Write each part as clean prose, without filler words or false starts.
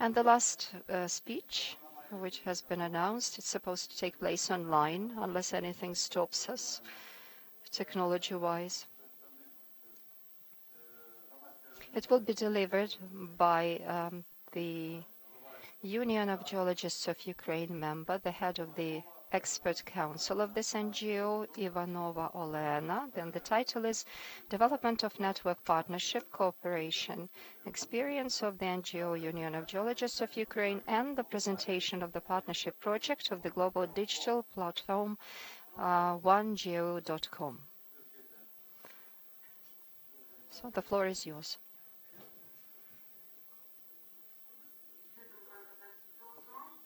And the last speech, which has been announced, it's supposed to take place online, unless anything stops us, technology-wise. It will be delivered by the Union of Geologists of Ukraine member, the head of the expert council of this NGO, Ivanova Olena. Then the title is Development of Network Partnership Cooperation, Experience of the NGO Union of Geologists of Ukraine, and the presentation of the partnership project of the global digital platform onegeo.com. So the floor is yours.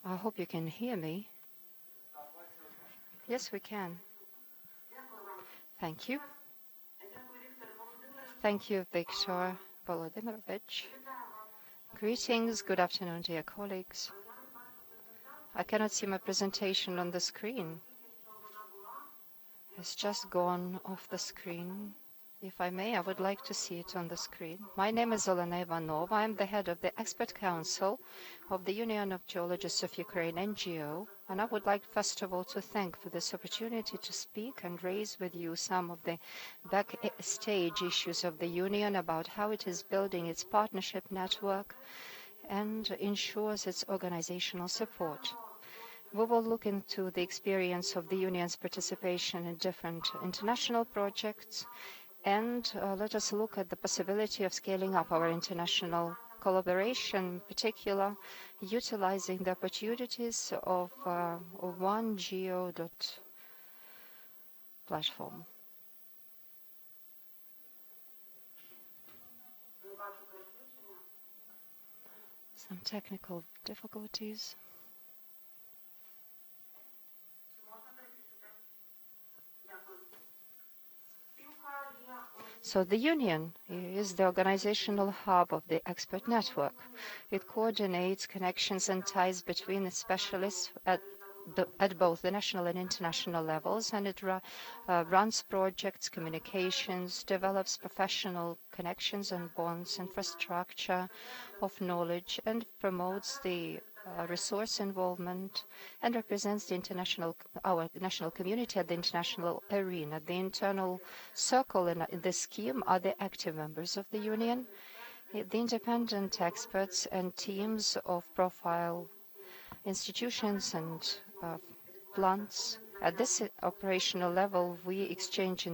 I hope you can hear me. Yes, we can. Thank you. Thank you, Viktor Volodymyrovich. Greetings, good afternoon, dear colleagues. I cannot see my presentation on the screen. It's just gone off the screen. If I may, I would like to see it on the screen. My name is Olena Ivanova. I am the head of the Expert Council of the Union of Geologists of Ukraine, NGO, and I would like, first of all, to thank for this opportunity to speak and raise with you some of the backstage issues of the Union about how it is building its partnership network and ensures its organizational support. We will look into the experience of the Union's participation in different international projects, and let us look at the possibility of scaling up our international collaboration, in particular, utilizing the opportunities of OneGeo platform. Some technical difficulties. So the Union is the organizational hub of the expert network. It coordinates connections and ties between the specialists at both the national and international levels, and it runs projects, communications, develops professional connections and bonds, infrastructure of knowledge, and promotes the resource involvement and represents the our national community at the international arena. The internal circle in this scheme are the active members of the Union, the independent experts and teams of profile institutions and plants. At this operational level, we exchange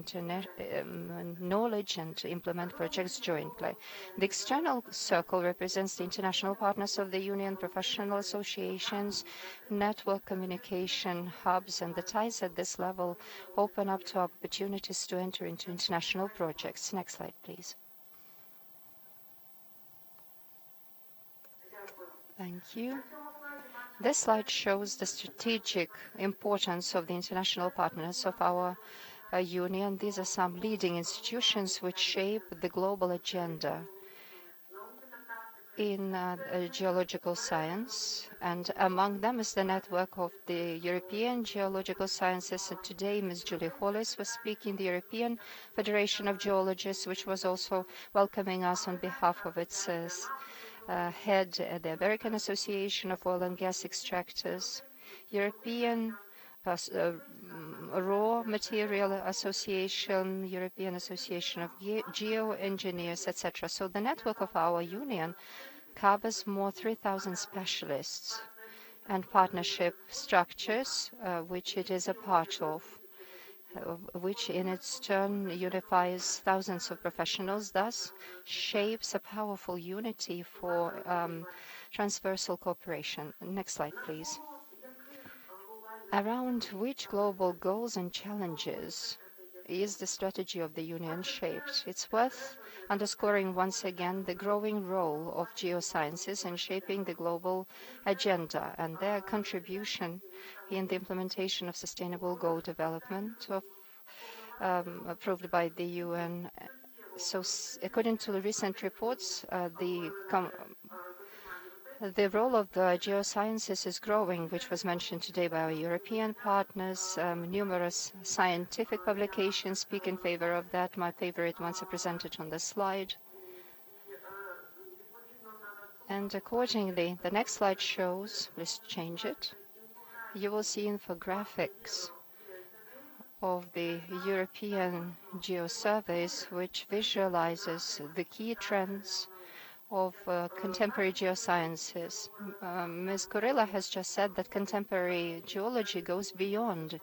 knowledge and implement projects jointly. The external circle represents the international partners of the Union, professional associations, network communication hubs, and the ties at this level open up to opportunities to enter into international projects. Next slide, please. Thank you. This slide shows the strategic importance of the international partners of our Union. These are some leading institutions which shape the global agenda in geological science, and among them is the network of the European Geological Sciences. And today, Ms. Julie Hollis was speaking, the European Federation of Geologists, which was also welcoming us on behalf of its head, the American Association of Oil and Gas Extractors, European Raw Material Association, European Association of Geoengineers, etc. So the network of our union covers more 3,000 specialists and partnership structures, which it is a part of, which in its turn unifies thousands of professionals, thus shapes a powerful unity for transversal cooperation. Next slide, please. Around which global goals and challenges is the strategy of the Union shaped? It's worth underscoring once again the growing role of geosciences in shaping the global agenda and their contribution in the implementation of Sustainable Goal Development approved by the UN. So according to the recent reports, the role of the geosciences is growing, which was mentioned today by our European partners. Numerous scientific publications speak in favor of that. My favorite ones are presented on the slide. And accordingly, the next slide shows, let's change it. You will see infographics of the European geosurveys, which visualizes the key trends of contemporary geosciences. Ms. Kurila has just said that contemporary geology goes beyond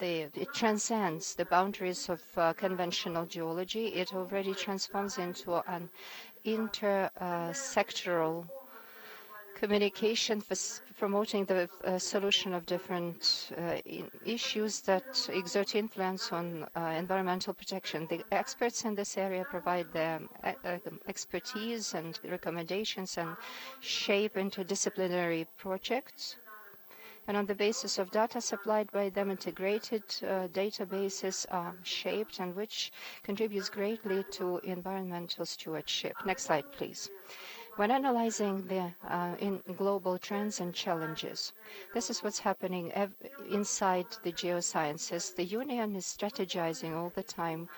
it transcends the boundaries of conventional geology. It already transforms into an intersectoral communication for promoting the solution of different issues that exert influence on environmental protection. The experts in this area provide their expertise and recommendations and shape interdisciplinary projects. And on the basis of data supplied by them, integrated databases are shaped, and which contributes greatly to environmental stewardship. Next slide, please. When analyzing the global trends and challenges, this is what's happening inside the geosciences. The Union is strategizing all the time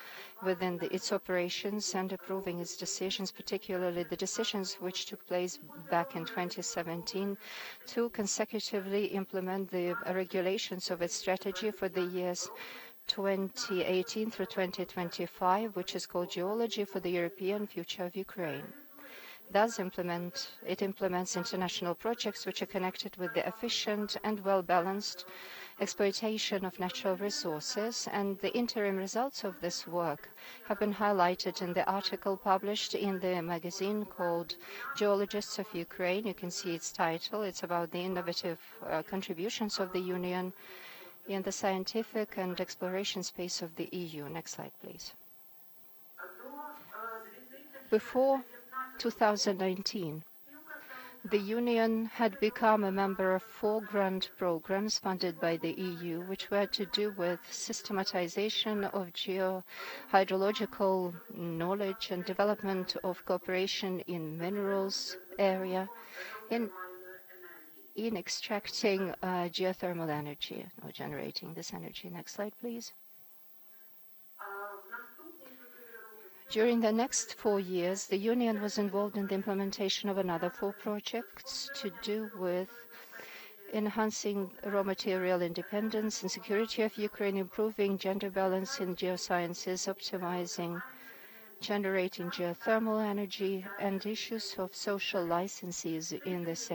within its operations and approving its decisions, particularly the decisions which took place back in 2017 to consecutively implement the regulations of its strategy for the years 2018 through 2025, which is called Geology for the European Future of Ukraine. Thus, it implements international projects which are connected with the efficient and well-balanced exploitation of natural resources, and the interim results of this work have been highlighted in the article published in the magazine called Geologists of Ukraine. You can see its title. It's about the innovative contributions of the Union in the scientific and exploration space of the EU. Next slide, please. Before 2019, the Union had become a member of 4 grant programs funded by the EU, which were to do with systematization of geohydrological knowledge and development of cooperation in minerals area, in extracting geothermal energy or generating this energy. Next slide, please. During the next 4 years, the Union was involved in the implementation of another 4 projects to do with enhancing raw material independence and security of Ukraine, improving gender balance in geosciences, optimizing generating geothermal energy, and issues of social licenses in this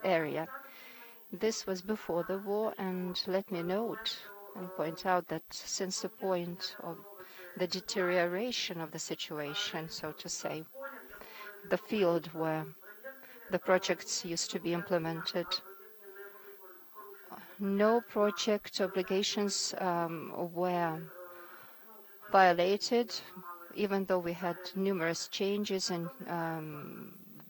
area. This was before the war, and let me note and point out that since the point of the deterioration of the situation, so to say, the field where the projects used to be implemented, no project obligations were violated, even though we had numerous changes and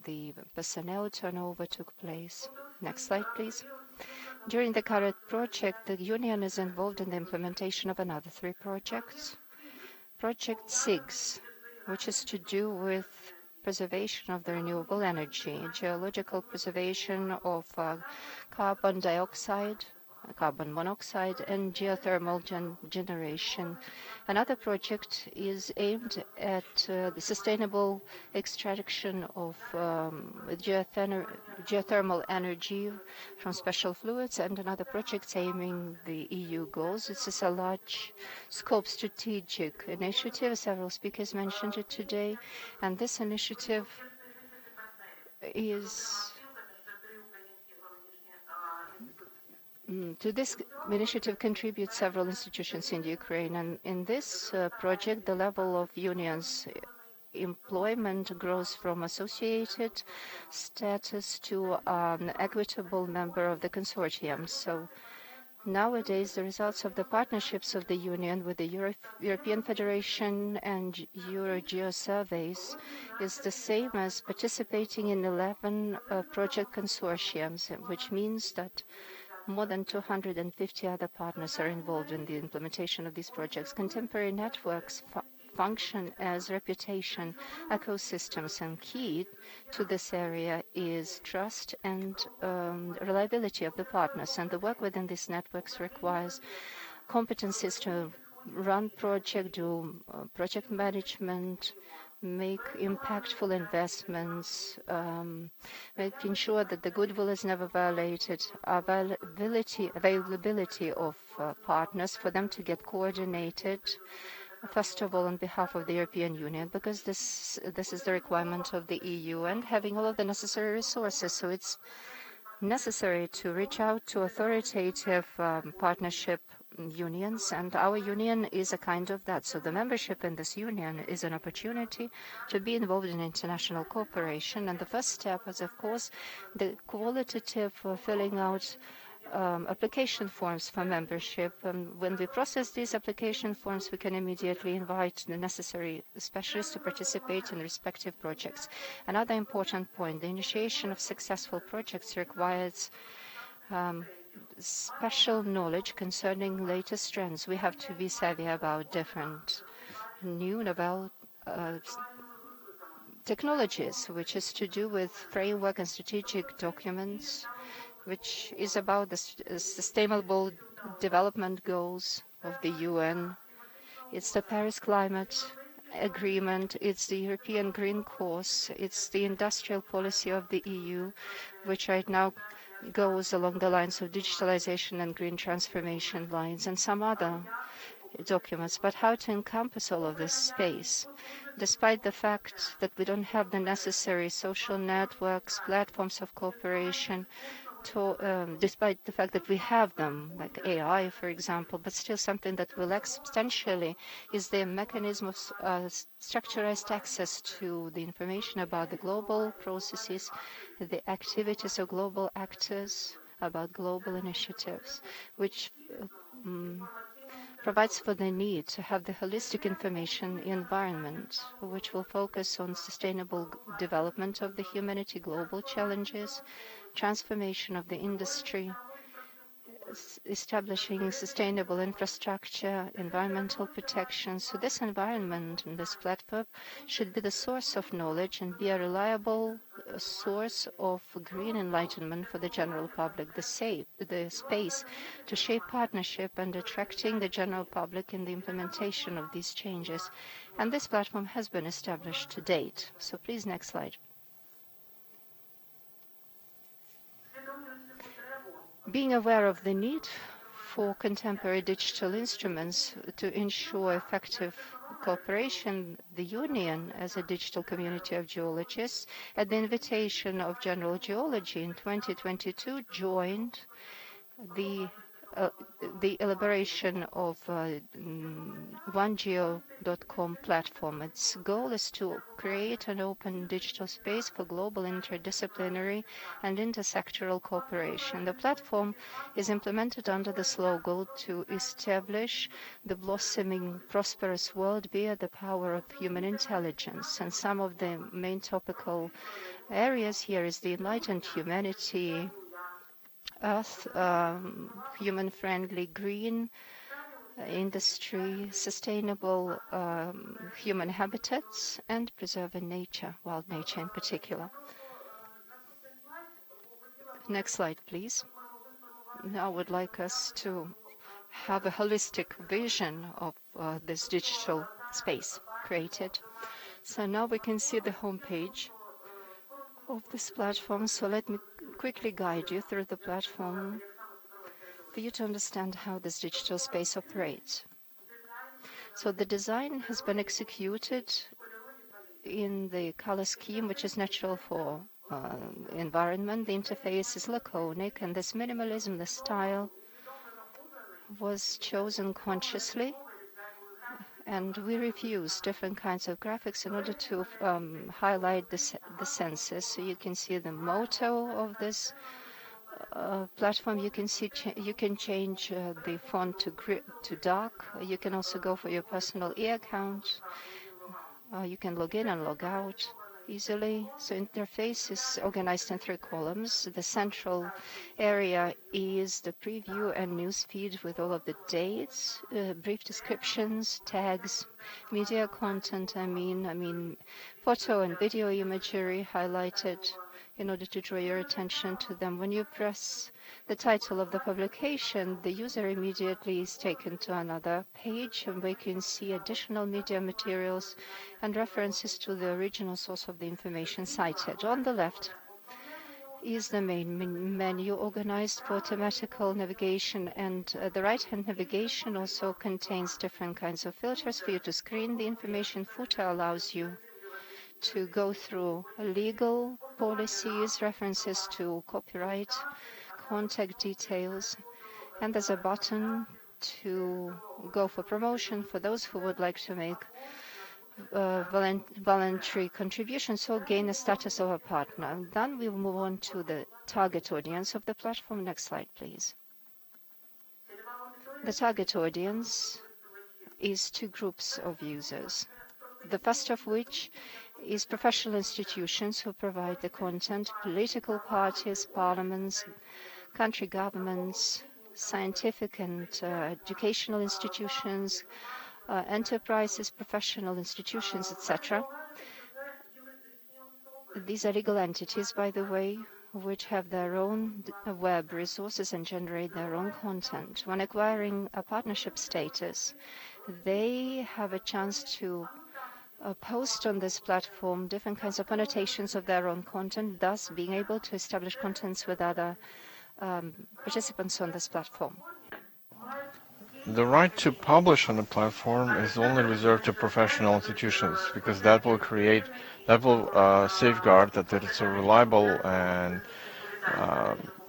the personnel turnover took place. Next slide, please. During the current project, the Union is involved in the implementation of another 3 projects. Project 6, which is to do with preservation of the renewable energy, geological preservation of carbon dioxide, carbon monoxide, and geothermal generation. Another project is aimed at the sustainable extraction of geothermal energy from special fluids, and another project aiming the EU goals. This is a large scope strategic initiative. Several speakers mentioned it today, and this initiative is to this initiative contribute several institutions in Ukraine, and in this project, the level of Union's employment grows from associated status to an equitable member of the consortium. So nowadays, the results of the partnerships of the Union with the European Federation and Euro surveys is the same as participating in 11 project consortiums, which means that more than 250 other partners are involved in the implementation of these projects. Contemporary networks function as reputation ecosystems, and key to this area is trust and reliability of the partners. And the work within these networks requires competencies to run project, do project management, make impactful investments, making sure that the goodwill is never violated, availability of partners for them to get coordinated, first of all on behalf of the European Union, because this is the requirement of the EU, and having all of the necessary resources. So it's necessary to reach out to authoritative partnership unions, and our union is a kind of that. So the membership in this union is an opportunity to be involved in international cooperation, and the first step is, of course, the qualitative filling out application forms for membership. When we process these application forms, we can immediately invite the necessary specialists to participate in respective projects. Another important point, the initiation of successful projects requires special knowledge concerning latest trends. We have to be savvy about different new novel technologies, which is to do with framework and strategic documents, which is about the sustainable development goals of the UN. It's the Paris Climate Agreement, it's the European Green Course, it's the industrial policy of the EU, which right now goes along the lines of digitalization and green transformation lines, and some other documents. But how to encompass all of this space, despite the fact that we don't have the necessary social networks, platforms of cooperation, despite the fact that we have them, like AI, for example, but still something that will lack substantially is the mechanism of structurized access to the information about the global processes, the activities of global actors, about global initiatives, which provides for the need to have the holistic information environment, which will focus on sustainable development of the humanity, global challenges, transformation of the industry, establishing sustainable infrastructure, environmental protection. So this environment and this platform should be the source of knowledge and be a reliable source of green enlightenment for the general public, the space to shape partnership and attracting the general public in the implementation of these changes. And this platform has been established to date. So please, next slide. Being aware of the need for contemporary digital instruments to ensure effective cooperation, the Union, as a digital community of geologists, at the invitation of General Geology in 2022, joined the elaboration of OneGeo.com platform. Its goal is to create an open digital space for global interdisciplinary and intersectoral cooperation. The platform is implemented under the slogan to establish the blossoming, prosperous world via the power of human intelligence. And some of the main topical areas here is the enlightened humanity, Earth, human-friendly green industry, sustainable human habitats, and preserving nature, wild nature in particular. Next slide, please. Now I would like us to have a holistic vision of this digital space created. So now we can see the homepage of this platform. So let me quickly guide you through the platform for you to understand how this digital space operates. So the design has been executed in the color scheme, which is natural for environment. The interface is laconic, and this minimalism, the style, was chosen consciously. And we refuse different kinds of graphics in order to highlight the senses. So you can see the motto of this platform. You can see you can change the font to dark. You can also go for your personal e-account. You can log in and log out easily. So interface is organized in 3 columns. The central area is the preview and news feed with all of the dates, brief descriptions, tags, media content, I mean photo and video imagery highlighted in order to draw your attention to them. When you press the title of the publication, the user immediately is taken to another page where you can see additional media materials and references to the original source of the information cited. On the left is the main menu organized for thematical navigation, and the right-hand navigation also contains different kinds of filters for you to screen the information. Footer allows you to go through legal policies, references to copyright, contact details, and there's a button to go for promotion for those who would like to make voluntary contributions or gain the status of a partner. Then we'll move on to the target audience of the platform. Next slide, please. The target audience is two groups of users, the first of which is professional institutions who provide the content, political parties, parliaments, country governments, scientific and educational institutions, enterprises, professional institutions, etc. These are legal entities, by the way, which have their own web resources and generate their own content. When acquiring a partnership status, they have a chance to post on this platform different kinds of annotations of their own content, thus being able to establish contents with other participants on this platform. The right to publish on the platform is only reserved to professional institutions because that will safeguard that it's a reliable and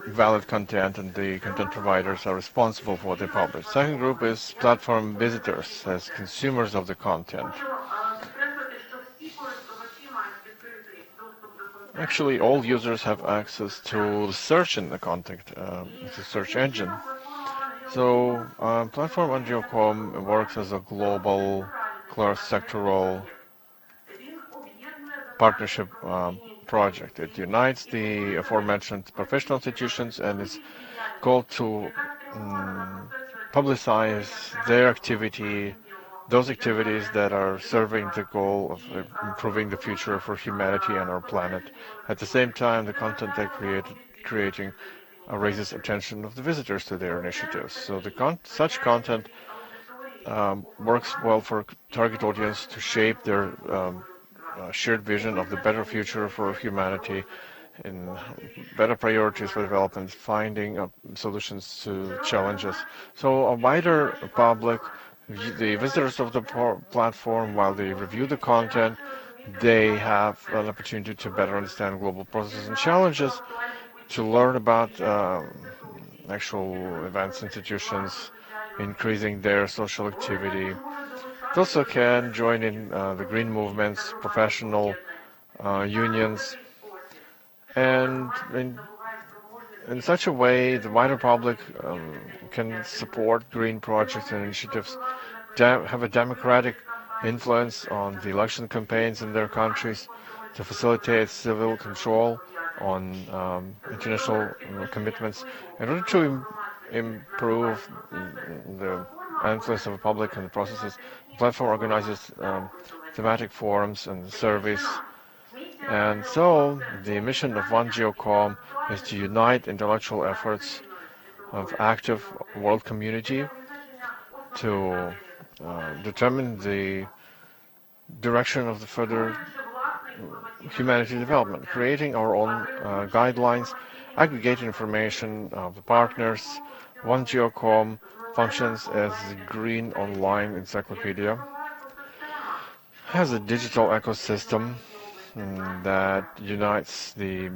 valid content, and the content providers are responsible for what they publish. Second group is platform visitors as consumers of the content. Actually, all users have access to search in the content, the search engine. So, Platform NGO.com works as a global, cross-sectoral partnership project. It unites the aforementioned professional institutions and is called to publicize their activity, those activities that are serving the goal of improving the future for humanity and our planet. At the same time, the content they're creating raises attention of the visitors to their initiatives. So such content works well for target audience to shape their shared vision of the better future for humanity and better priorities for development, finding solutions to challenges. So a wider public, the visitors of the platform, while they review the content, they have an opportunity to better understand global processes and challenges, to learn about actual events, institutions, increasing their social activity. They also can join in the green movements, professional unions, and in such a way the wider public can support green projects and initiatives, have a democratic influence on the election campaigns in their countries, to facilitate civil control on international commitments in order to improve the influence of the public and the processes. The platform organizes thematic forums and surveys. And so the mission of OneGeocom is to unite intellectual efforts of active world community to determine the direction of the further humanity development, creating our own guidelines, aggregating information of the partners. OneGeocom functions as a green online encyclopedia, has a digital ecosystem that unites the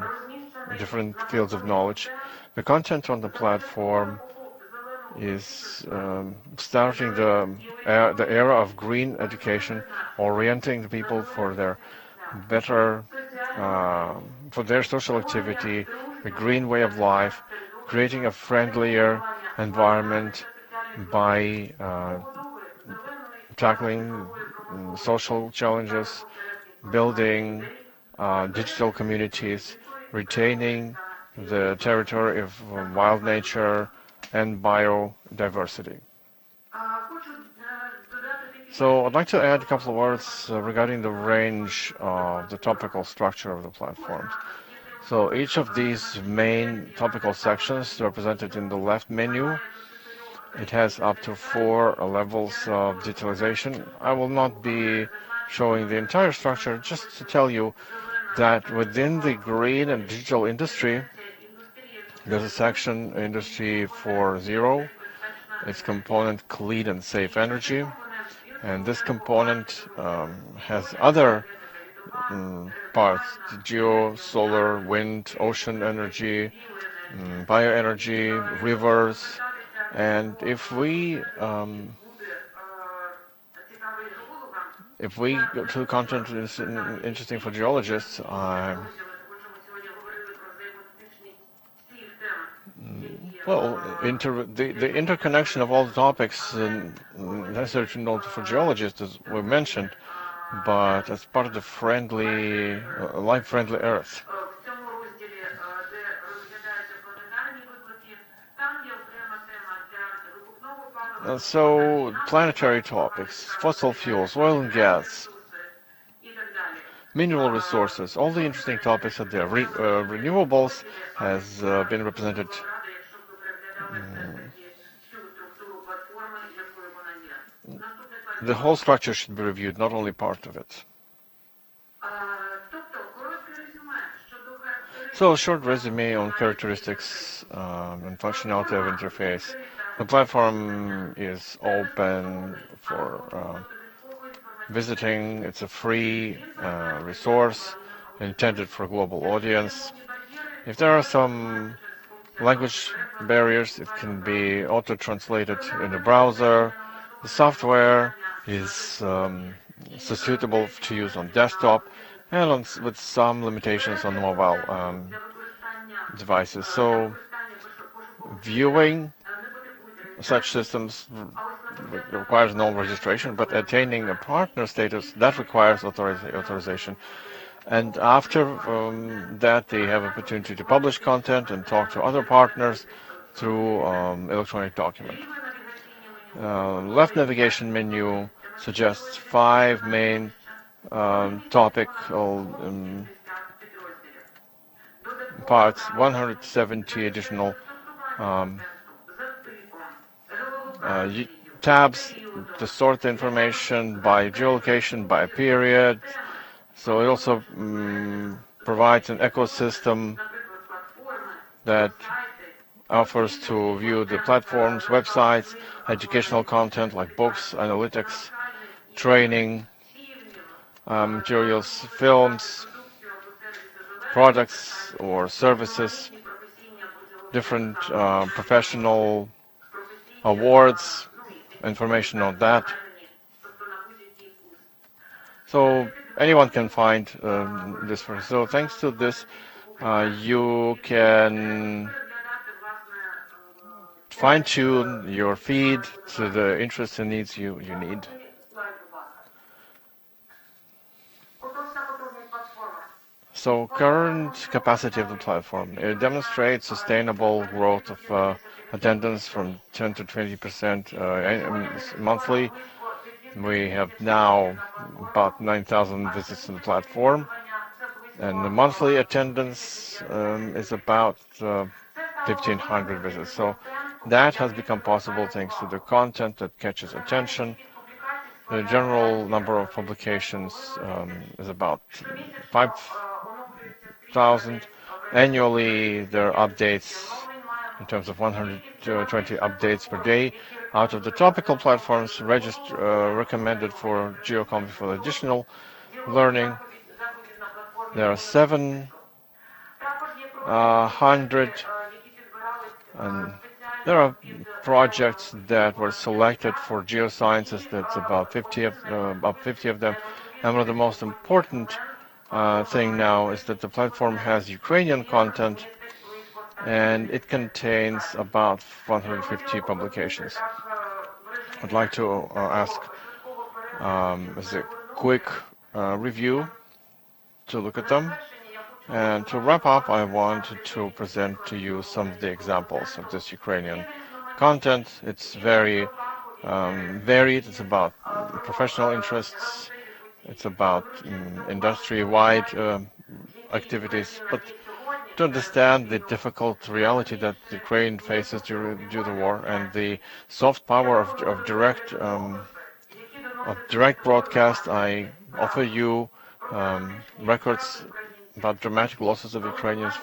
different fields of knowledge. The content on the platform is starting the era of green education, orienting the people for their better, for their social activity, a green way of life, creating a friendlier environment by tackling social challenges, building digital communities, retaining the territory of wild nature and biodiversity. So I'd like to add a couple of words regarding the range of the topical structure of the platforms. So each of these main topical sections represented in the left menu, it has up to 4 levels of digitalization. I will not be showing the entire structure, just to tell you that within the green and digital industry, there's a section Industry 4.0. Its component clean and safe energy. And this component has other parts, geo, solar, wind, ocean energy, bioenergy, rivers. And if we go to content is interesting for geologists, well, the interconnection of all the topics necessary to know for geologists, as we mentioned, but as part of the friendly, life-friendly Earth. So, planetary topics, fossil fuels, oil and gas, mineral resources, all the interesting topics are there. Renewables has been represented. The whole structure should be reviewed, not only part of it. So, a short resume on characteristics and functionality of interface. The platform is open for visiting. It's a free resource intended for global audience. If there are some language barriers, it can be auto-translated in the browser. The software is suitable to use on desktop and with some limitations on mobile devices. So viewing such systems requires no registration, but attaining a partner status, that requires authorization. And after that, they have opportunity to publish content and talk to other partners through electronic document. Left navigation menu suggests 5 main topical parts, 170 additional tabs to sort the information by geolocation, by period. So it also provides an ecosystem that offers to view the platforms, websites, educational content like books, analytics, training, materials, films, products or services, different professional awards, information on that. So anyone can find this. So thanks to this, you can fine-tune your feed to the interests and needs you need. So current capacity of the platform, it demonstrates sustainable growth of attendance from 10 to 20% monthly. We have now about 9,000 visits to the platform, and the monthly attendance is about 1,500 visits. So that has become possible thanks to the content that catches attention. The general number of publications is about 5,000. Annually, there are updates in terms of 120 updates per day. Out of the topical platforms recommended for geocomp for additional learning, there are 700, and there are projects that were selected for geosciences. That's about 50 of them. And one of the most important thing now is that the platform has Ukrainian content, and it contains about 150 publications. I'd like to ask as a quick review to look at them. And to wrap up, I wanted to present to you some of the examples of this Ukrainian content. It's very varied. It's about professional interests. It's about industry-wide activities. But to understand the difficult reality that Ukraine faces due to the war and the soft power of direct broadcast. I offer you records about dramatic losses of Ukrainians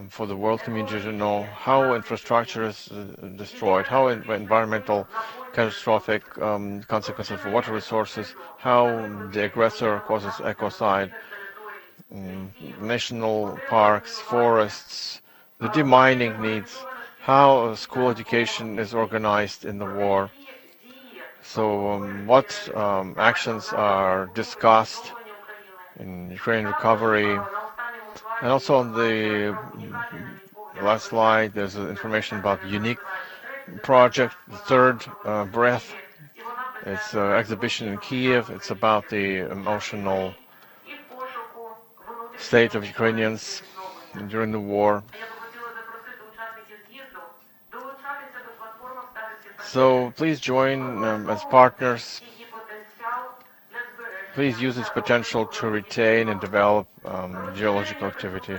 for the world community to know how infrastructure is destroyed, how environmental catastrophic consequences for water resources, how the aggressor causes ecocide, national parks, forests, the demining needs, how school education is organized in the war. So what actions are discussed in Ukraine recovery. And also on the last slide, there's information about unique project, the third breath. It's an exhibition in Kyiv. It's about the emotional state of Ukrainians during the war. So please join as partners. Please use its potential to retain and develop geological activity.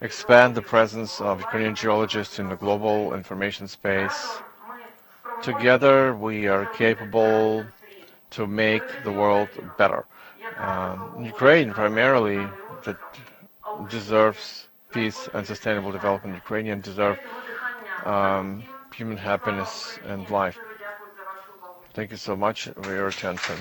Expand the presence of Ukrainian geologists in the global information space. Together we are capable to make the world better. Ukraine primarily that deserves peace and sustainable development. Ukrainians deserve human happiness and life. Thank you so much for your attention.